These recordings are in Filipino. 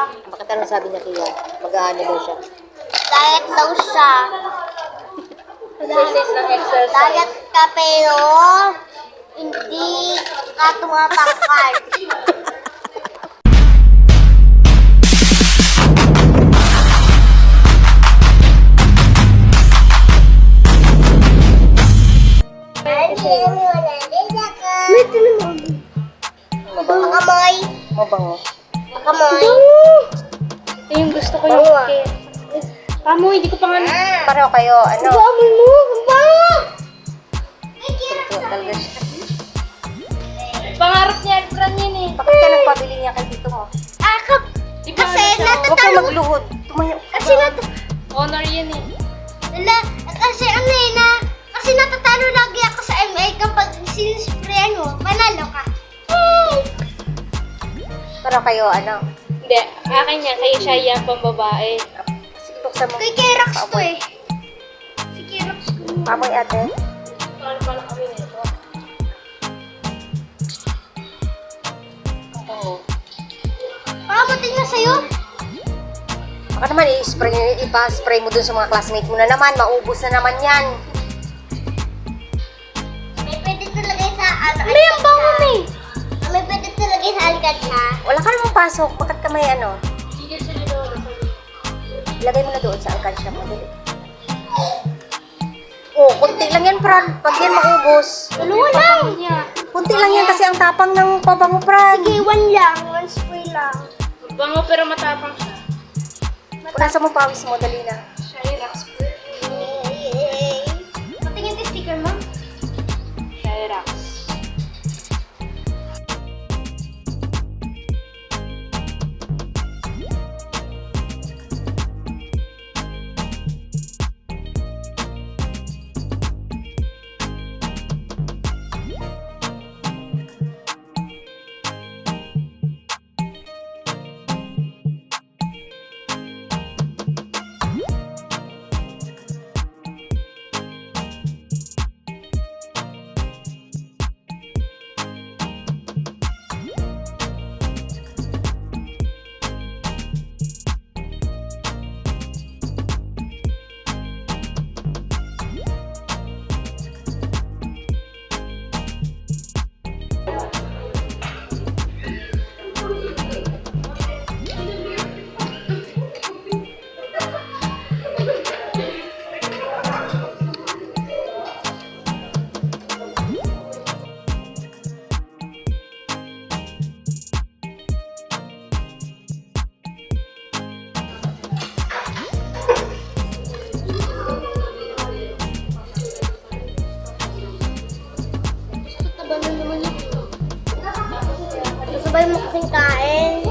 Bakit ano sabi niya kaya? Mag-aano daw siya? Diet daw siya. Exercise ng exercise. Diet ka pero hindi ka tumatangkad. Makamoy. Mabango. Makamoy. Ito yung gusto ko yung cake. Pamo, hindi ko pa nga Pareho kayo, ano? Amoy mo. Talaga siya. pangarap niya, brand yan eh. Bakit ka nagpabili niya kay tito mo? Di ba Kasi ano siya? Huwag ka natatalo. magluhod. Tumayo. Kasi Honor yan eh. kasi kasi natatalo lagi ako sa MA kapag sinisprayan mo, panalo ka. Pareho kayo, ano? Hindi, akin yan. Kay siya yan, pambabae. Sige, buksan mo. Kay Kerox to eh. Si Kerox ko. Pamoy ate. Paano pala kami nito? Oo. Pakamutin na sa'yo. Baka naman ipa-spray mo dun sa mga classmate mo na naman. Maubos na naman yan. May pwede talagay sa ano. May ang bango na eh. May pwede talagay sa alkansya. Wala ka namang pasok. Bakit ka may ano? Sige, sige doon. Ilagay mo na doon sa alkansya mo. Dali. Oh, kunti lang yan, Fran. Pag yan maubos. Dalawa lang. Kunti lang yan kasi ang tapang ng pabango, Fran. Sige, one lang. One spray lang. Bango pero matapang siya. Punasan mo pawis mo, dali na. Shyrax. Patingin yung sticker mo. Shyrax. Sabay mo kasing kain.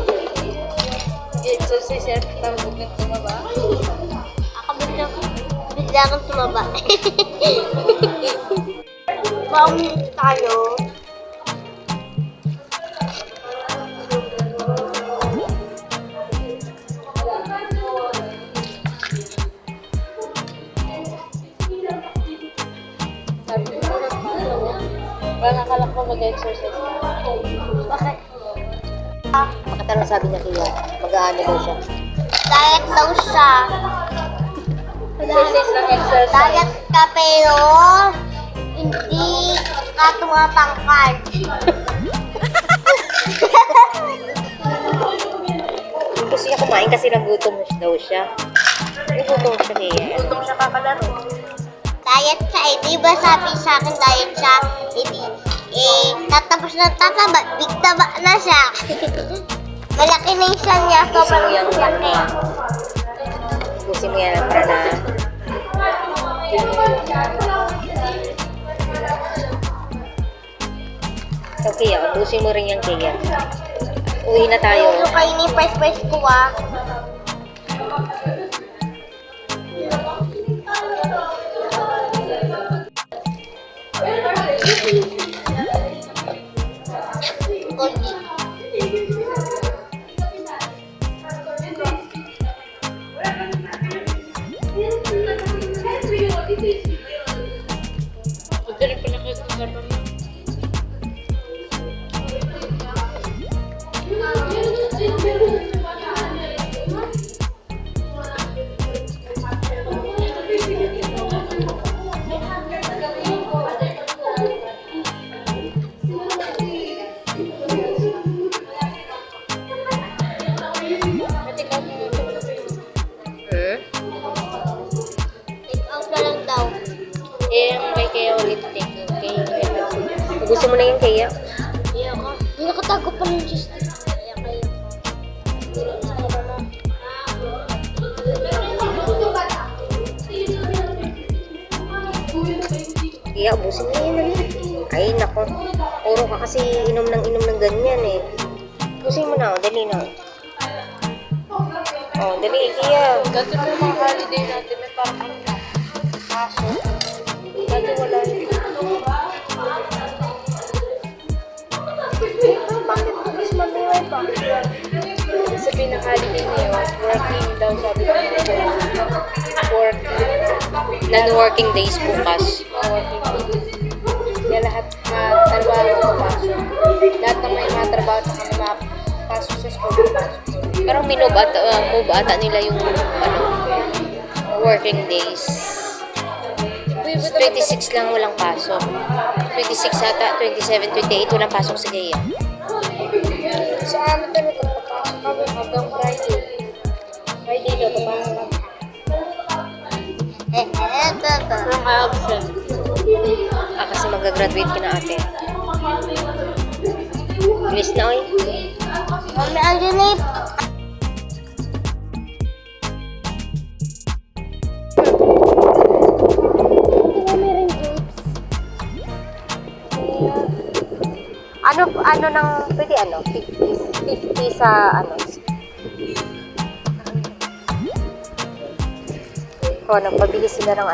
Exercise yan. Tawag na tumaba. Ako bigla kang tumaba. Baumit tayo. Parang nakalak mo mag-exercise ka. Bakit? Bakit ano sabi niya kaya? Mag-aano daw siya? Diet daw siya. Exercise ng exercise. Diet ka pero hindi ka tumatangkad. Gusto niya kumain kasi nagutom daw siya. Nagutom siya kaya. Gutom siya kakalaro. Diet siya eh. Di ba sabi sa akin diet siya? Tatapos na tataba. Big taba na siya. Malaki na yung siya niya. Sobrang laki. Gusto mo yan para na... Okay, ubusin mo rin yung kaya. Uwi na tayo. Yung kayo ni Price ko ah. Pwede rin pala kayo sa sarap. Ubusin mo na yan, Kaya. Kaya ka. May nakatago pa ng juice. Kaya. Kaya, ubusin mo na yan, dali. Ay, nako. Puro ka kasi inom ng ganyan eh. Ubusin mo na, dali na. Dali, Kaya. Dati po yung mga holiday natin, may parang kaso. Dati wala yun. Bakit mas mabiway pa? Sabihin ng holiday ngayon, working daw sabi ko working. Non-working days bukas. Working days. Kaya lahat trabaho papasok. Lahat ng may mga trabaho na kami mapasok sa school papasok. Parang move ata nila yung working days. 26 lang walang pasok. 26 ata, 27, 28 walang pasok sa Gaya. Sa amin kami papasok kami hanggang Friday. Friday daw papasok kami. From absent. Kasi mag-graduate ka na ate. Bilis na oy. Mami, andyan na yung... Ano nang pwede 50 sa nagpabili sila ng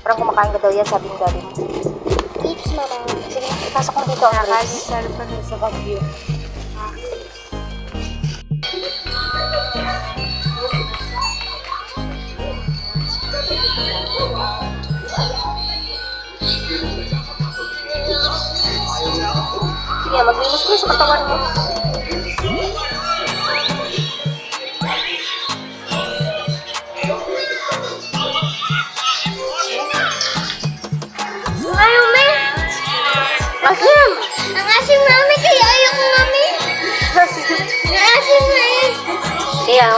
parang kumakain ka daw yan, sabi ng daddy mo. Tips, mama. Sige, ipasok mo dito ang Nakakain grapes. sa lupa sa Baguio. Sige, maglinis mo sa katawan mo. Ayaw, me. Asim! Ang asim, mami. Kaya ayaw ko, mami. Ang asim na eh. Kaya,